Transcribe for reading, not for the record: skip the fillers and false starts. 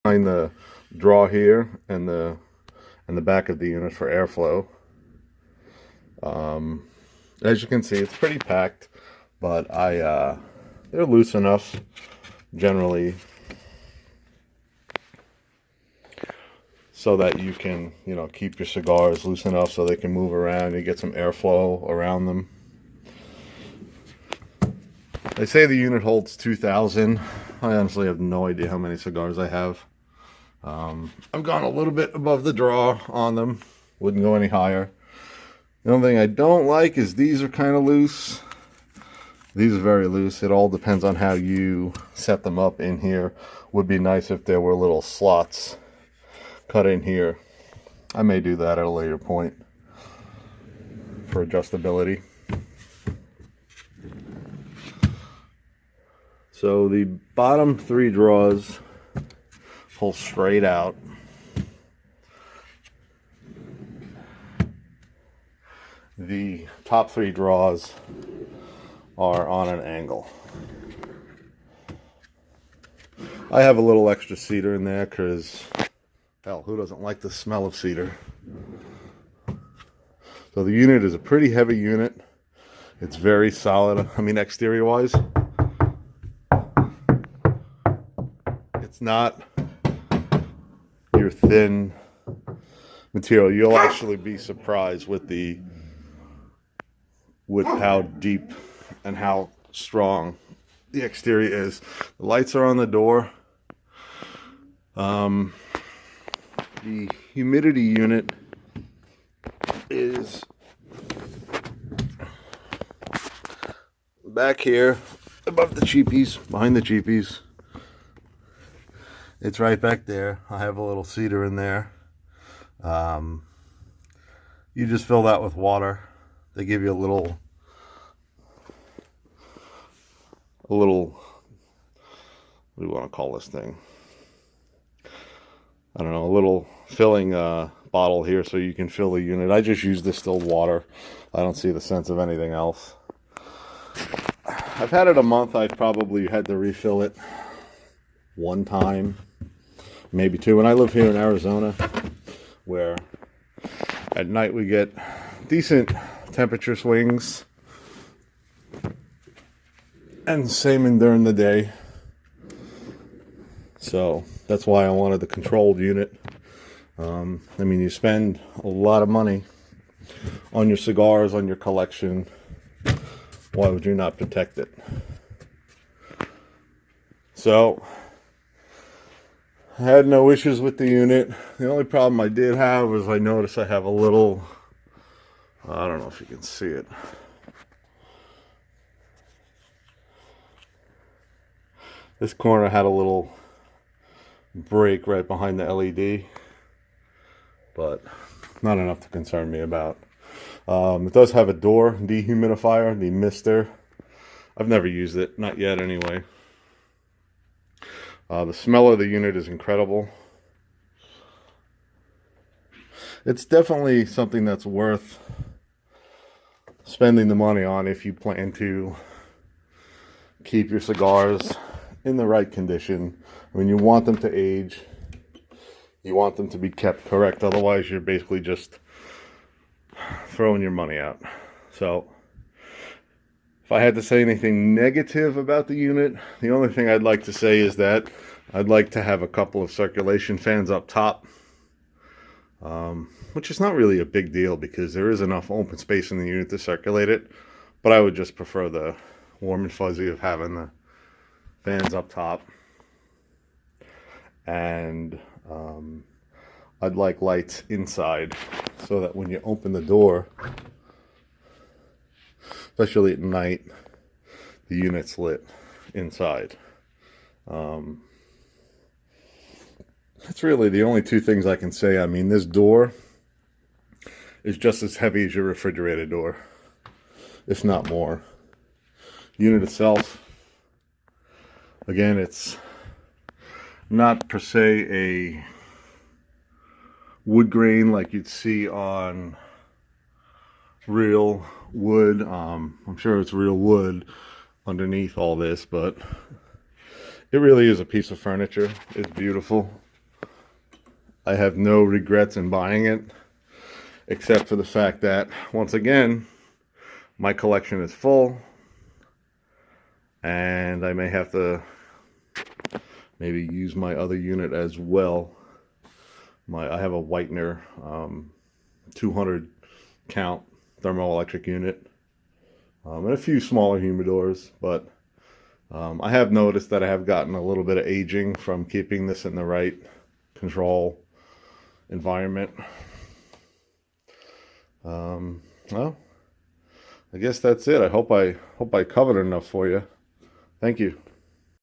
behind the draw here and the back of the unit for airflow. As you can see, it's pretty packed, but they're loose enough generally so that you can, keep your cigars loose enough so they can move around. You get some airflow around them. They say the unit holds 2,000. I honestly have no idea how many cigars I have. I've gone a little bit above the draw on them. Wouldn't go any higher. The only thing I don't like is these are kind of loose. These are very loose. It all depends on how you set them up in here. Would be nice if there were little slots cut in here. I may do that at a later point for adjustability. So the bottom 3 drawers pull straight out. The top 3 drawers are on an angle. I have a little extra cedar in there because, hell, who doesn't like the smell of cedar? So the unit is a pretty heavy unit. It's very solid. I mean, exterior wise, it's not your thin material. You'll actually be surprised with how deep and how strong the exterior is. The lights are on the door. The humidity unit is back here above the cheapies, behind the cheapies. It's right back there. I have a little cedar in there. You just fill that with water. They give you a little, what do you want to call this thing? I don't know, a little filling bottle here so you can fill the unit. I just use distilled water. I don't see the sense of anything else. I've had it a month. I've probably had to refill it 1 time, maybe 2. And I live here in Arizona, where at night we get decent temperature swings, and same during the day. So that's why I wanted the controlled unit. I mean, you spend a lot of money on your cigars, on your collection. Why would you not protect it? So I had no issues with the unit. The only problem I did have was I noticed I have a little, I don't know if you can see it. This corner had a little break right behind the LED, but not enough to concern me about. It does have a door dehumidifier, demister. I've never used it, not yet anyway. The smell of the unit is incredible. It's definitely something that's worth spending the money on if you plan to keep your cigars in the right condition. I mean, you want them to age. You want them to be kept correct. Otherwise, you're basically just throwing your money out. So if I had to say anything negative about the unit, the only thing I'd like to say is that I'd like to have a couple of circulation fans up top, which is not really a big deal because there is enough open space in the unit to circulate it. But I would just prefer the warm and fuzzy of having the fans up top. And I'd like lights inside so that when you open the door, especially at night, the unit's lit inside. That's really the only 2 things I can say. I mean, this door is just as heavy as your refrigerator door, if not more. Unit itself, again, it's not per se a wood grain like you'd see on real wood. I'm sure it's real wood underneath all this, but it really is a piece of furniture. It's beautiful. I have no regrets in buying it, except for the fact that, once again, my collection is full, and I may have to maybe use my other unit as well. I have a Whitener 200 count thermoelectric unit, and a few smaller humidors, but I have noticed that I have gotten a little bit of aging from keeping this in the right control environment. Well, I guess that's it. I hope I covered enough for you. Thank you.